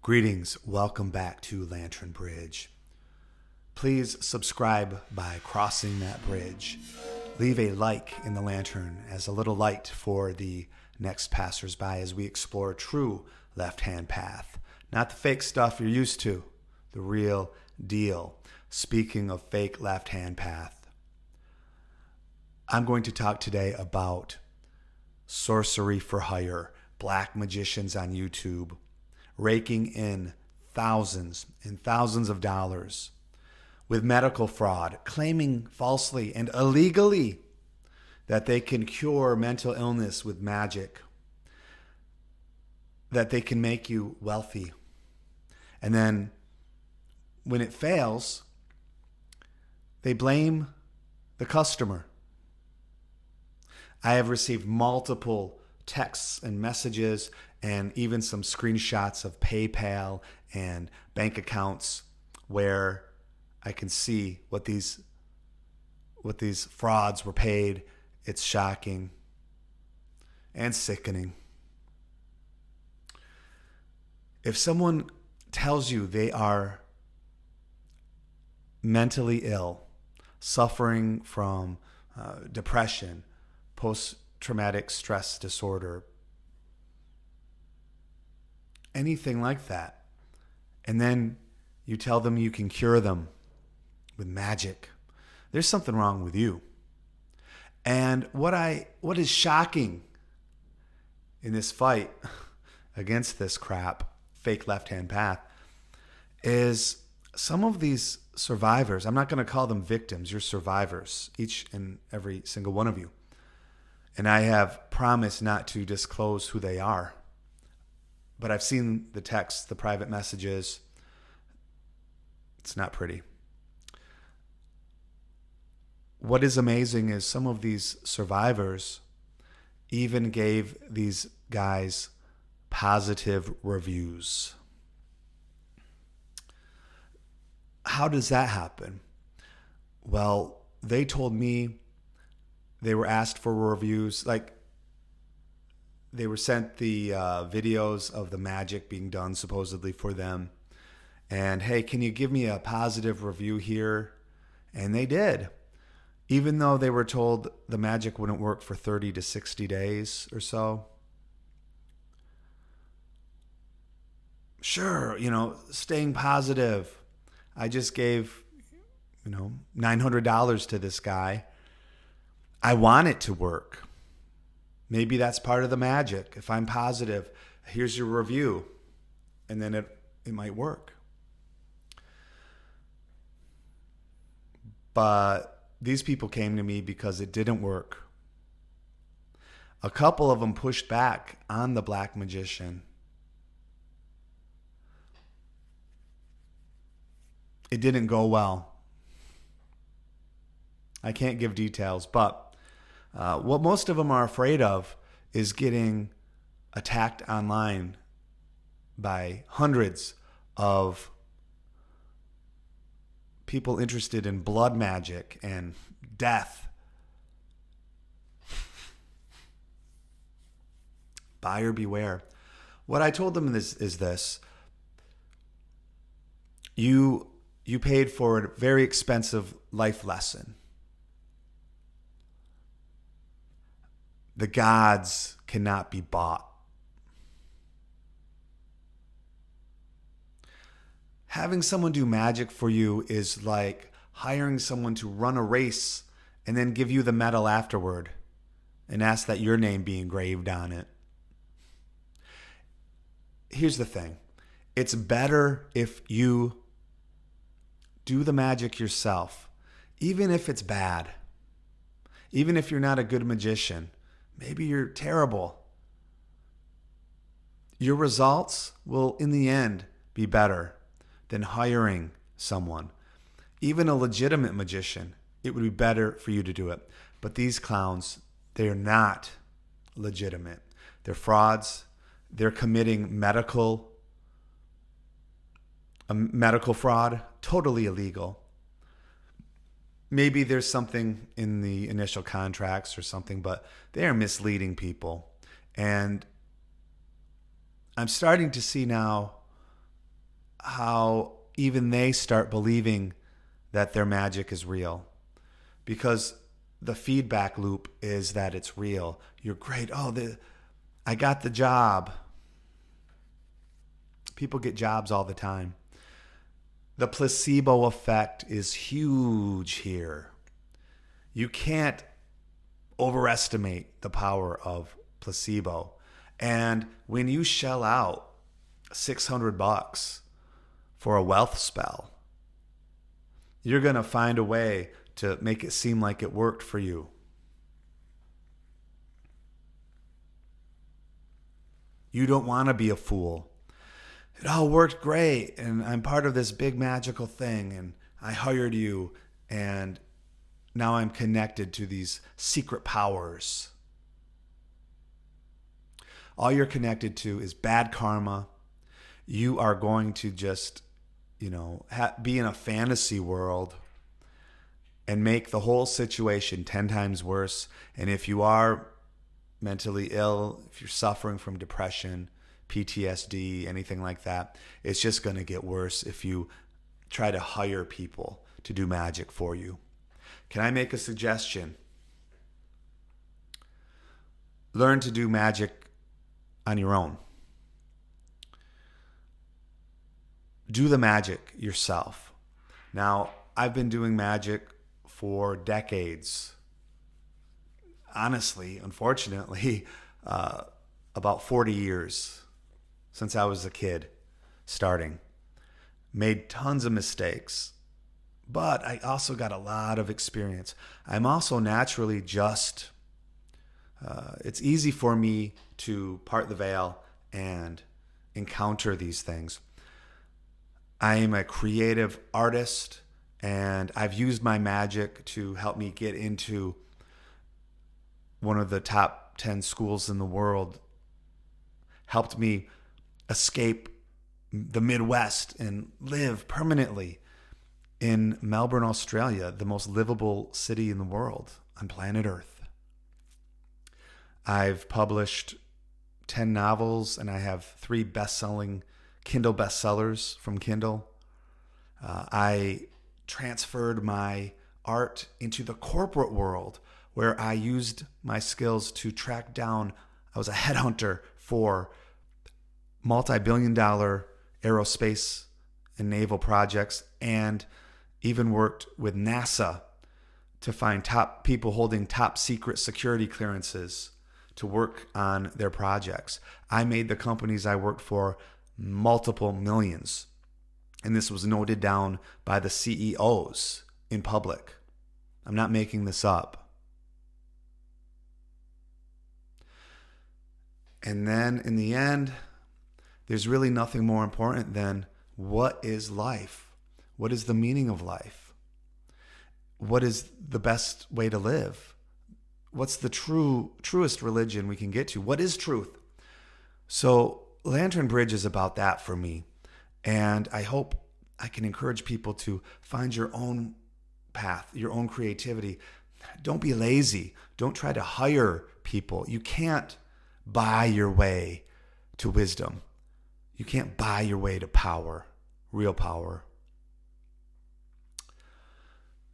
Greetings, welcome back to Lantern Bridge. Please subscribe by crossing that bridge. Leave a like in the lantern as a little light for the next passersby as we explore true left-hand path. Not the fake stuff you're used to, the real deal. Speaking of fake left-hand path, I'm going to talk today about sorcery for hire, black magicians on YouTube, raking in thousands and thousands of dollars with medical fraud, claiming falsely and illegally that they can cure mental illness with magic, that they can make you wealthy. And then when it fails, they blame the customer. I have received multiple texts and messages and even some screenshots of PayPal and bank accounts where I can see what these frauds were paid. It's shocking and sickening. If someone tells you they are mentally ill, suffering from depression, post-traumatic stress disorder, anything like that, and then you tell them you can cure them with magic, there's something wrong with you. And what is shocking in this fight against this crap, fake left-hand path, is some of these survivors, I'm not going to call them victims, you're survivors, each and every single one of you. And I have promised not to disclose who they are. But I've seen the texts, the private messages. It's not pretty. What is amazing is some of these survivors even gave these guys positive reviews. How does that happen? Well, they told me they were asked for reviews, like they were sent the videos of the magic being done supposedly for them. And, hey, can you give me a positive review here? And they did. Even though they were told the magic wouldn't work for 30 to 60 days or so. Sure, staying positive. I just gave, $900 to this guy. I want it to work. Maybe that's part of the magic. If I'm positive, here's your review. And then it might work. But these people came to me because it didn't work. A couple of them pushed back on the black magician. It didn't go well. I can't give details, but what most of them are afraid of is getting attacked online by hundreds of people interested in blood magic and death. Buyer beware. What I told them is this. You paid for a very expensive life lesson. The gods cannot be bought. Having someone do magic for you is like hiring someone to run a race and then give you the medal afterward and ask that your name be engraved on it. Here's the thing. It's better if you do the magic yourself, even if it's bad, even if you're not a good magician. Maybe you're terrible. Your results will, in the end, be better than hiring someone. Even a legitimate magician, it would be better for you to do it. But these clowns, they're not legitimate. They're frauds. They're committing medical fraud, totally illegal. Maybe there's something in the initial contracts or something, but they are misleading people. And I'm starting to see now how even they start believing that their magic is real, because the feedback loop is that it's real. You're great. Oh, I got the job. People get jobs all the time. The placebo effect is huge here. You can't overestimate the power of placebo. And when you shell out $600 for a wealth spell, you're going to find a way to make it seem like it worked for you. You don't want to be a fool. It all worked great, and I'm part of this big magical thing, and I hired you, and now I'm connected to these secret powers. All you're connected to is bad karma. You are going to just, be in a fantasy world and make the whole situation 10 times worse. And if you are mentally ill, if you're suffering from depression, PTSD, anything like that, it's just going to get worse if you try to hire people to do magic for you. Can I make a suggestion? Learn to do magic on your own. Do the magic yourself. Now, I've been doing magic for decades. Honestly, unfortunately, about 40 years since I was a kid starting. Made tons of mistakes, but I also got a lot of experience. I'm also naturally just, it's easy for me to part the veil and encounter these things. I am a creative artist, and I've used my magic to help me get into one of the top 10 schools in the world, helped me escape the Midwest and live permanently in Melbourne, Australia, the most livable city in the world on planet Earth. I've published 10 novels, and I have 3 best-selling Kindle bestsellers from Kindle. I transferred my art into the corporate world, where I used my skills to track down, I was a headhunter for multi-billion-dollar aerospace and naval projects, and even worked with NASA to find top people holding top secret security clearances to work on their projects. I made the companies I worked for multiple millions, and this was noted down by the CEOs in public. I'm not making this up. And then in the end, there's really nothing more important than, what is life? What is the meaning of life? What is the best way to live? What's the truest religion we can get to? What is truth? So Lantern Bridge is about that for me. And I hope I can encourage people to find your own path, your own creativity. Don't be lazy. Don't try to hire people. You can't buy your way to wisdom. You can't buy your way to power, real power.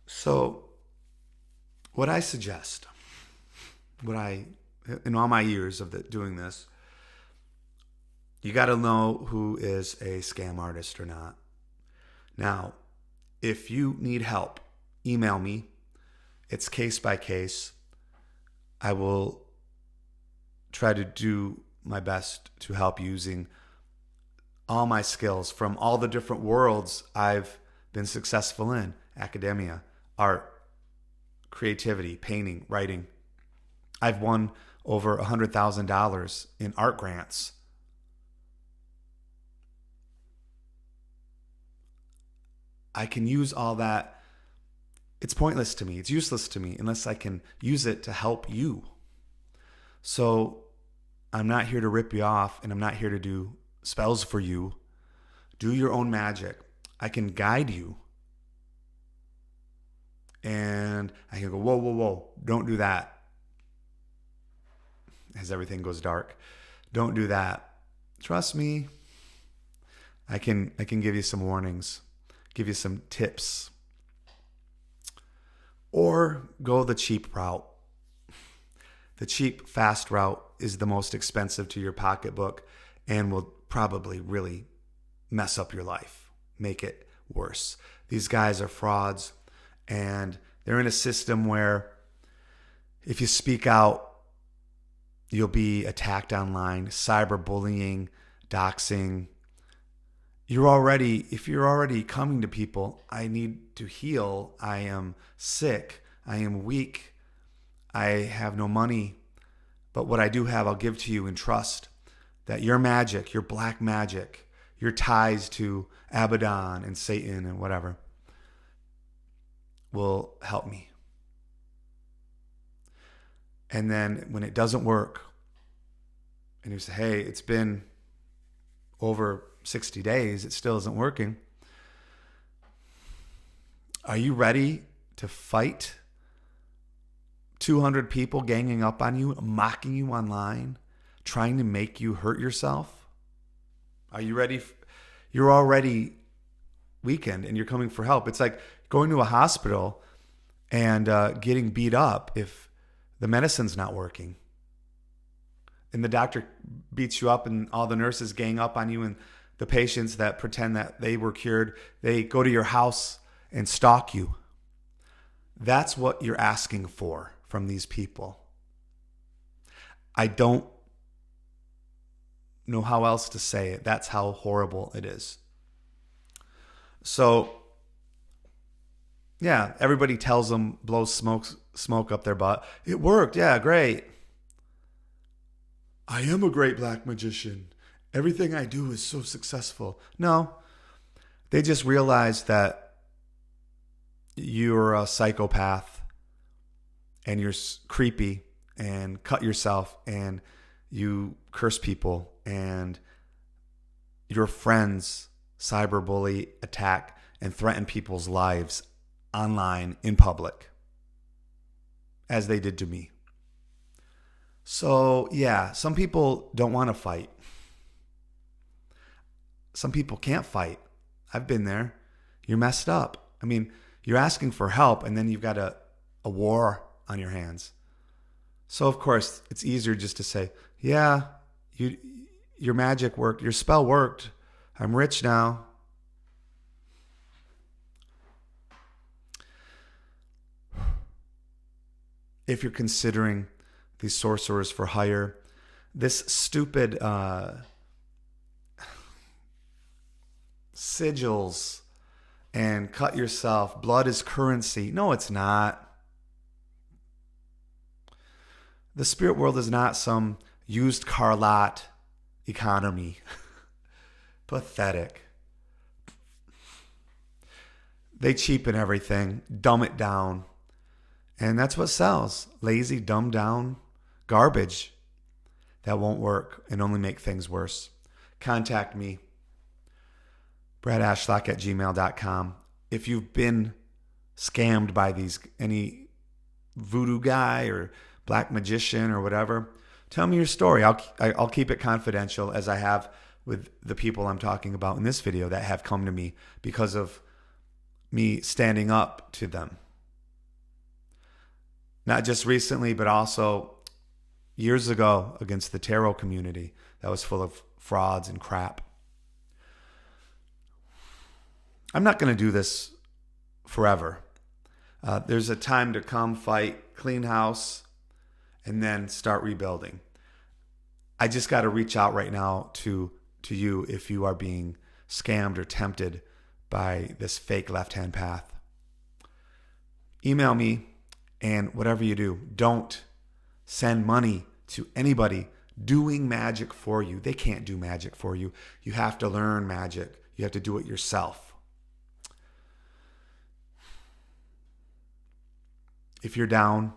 So what I suggest, in all my years of doing this, you got to know who is a scam artist or not. Now, if you need help, email me. It's case by case. I will try to do my best to help using all my skills from all the different worlds I've been successful in: academia, art, creativity, painting, writing. I've won over $100,000 in art grants. I can use all that. It's pointless to me. It's useless to me unless I can use it to help you. So I'm not here to rip you off, and I'm not here to do spells for you. Do your own magic. I can guide you. And I can go, whoa, whoa, whoa, don't do that. As everything goes dark. Don't do that. Trust me, I can give you some warnings, give you some tips. Or go the cheap route. The cheap, fast route is the most expensive to your pocketbook and will probably really mess up your life, make it worse. These guys are frauds, and they're in a system where if you speak out, you'll be attacked online, cyberbullying, doxing. If you're already coming to people, I need to heal, I am sick, I am weak, I have no money, but what I do have, I'll give to you in trust that your magic, your black magic, your ties to Abaddon and Satan and whatever will help me. And then when it doesn't work, and you say, hey, it's been over 60 days, it still isn't working. Are you ready to fight 200 people ganging up on you, mocking you online, trying to make you hurt yourself? Are you ready? You're already weakened and you're coming for help. It's like going to a hospital and getting beat up if the medicine's not working. And the doctor beats you up and all the nurses gang up on you, and the patients that pretend that they were cured, they go to your house and stalk you. That's what you're asking for from these people. I don't know how else to say it. That's how horrible it is. So, yeah, everybody tells them, blows smoke up their butt. It worked. Yeah, great. I am a great black magician. Everything I do is so successful. No, they just realize that you're a psychopath and you're creepy and cut yourself and you curse people and your friends cyberbully, attack, and threaten people's lives online in public, as they did to me. So, yeah, some people don't want to fight. Some people can't fight. I've been there. You're messed up. I mean, you're asking for help, and then you've got a war on your hands. So, of course, it's easier just to say, yeah, your magic worked. Your spell worked. I'm rich now. If you're considering these sorcerers for hire, this stupid sigils and cut yourself, blood is currency. No, it's not. The spirit world is not some used car lot economy. Pathetic. They cheapen everything, dumb it down. And that's what sells. Lazy, dumbed down garbage that won't work and only make things worse. Contact me, bradashlock@gmail.com. If you've been scammed by any voodoo guy or black magician or whatever, tell me your story. I'll keep it confidential, as I have with the people I'm talking about in this video that have come to me because of me standing up to them. Not just recently, but also years ago against the tarot community that was full of frauds and crap. I'm not going to do this forever. There's a time to come, fight, clean house, and then start rebuilding. I just got to reach out right now to you if you are being scammed or tempted by this fake left-hand path. Email me, and whatever you do, don't send money to anybody doing magic for you. They can't do magic for you. You have to learn magic. You have to do it yourself. If you're down,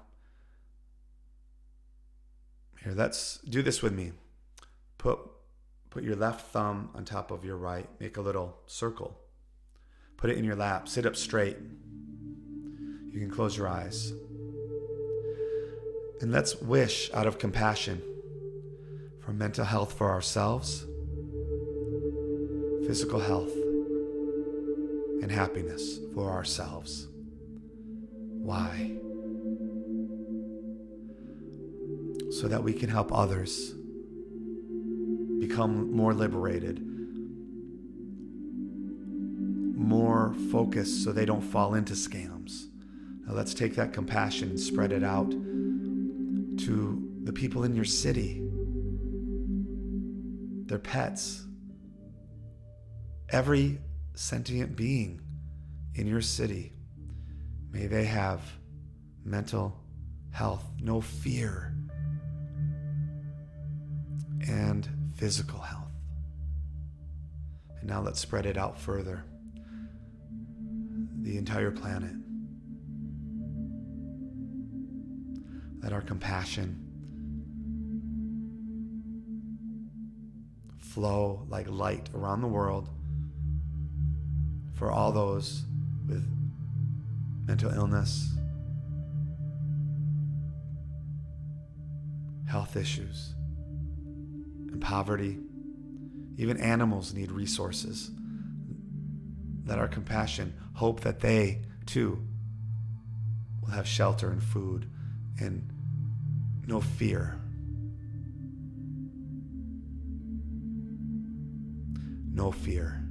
here, let's do this with me. Put your left thumb on top of your right. Make a little circle. Put it in your lap. Sit up straight. You can close your eyes. And let's wish out of compassion for mental health for ourselves, physical health and happiness for ourselves. Why? So that we can help others become more liberated, more focused so they don't fall into scams. Now let's take that compassion and spread it out to the people in your city, their pets, every sentient being in your city. May they have mental health, no fear, and physical health. And now let's spread it out further. The entire planet. Let our compassion flow like light around the world for all those with mental illness, health issues, and poverty. Even animals need resources. Let our compassion hope that they, too, will have shelter and food and no fear. No fear.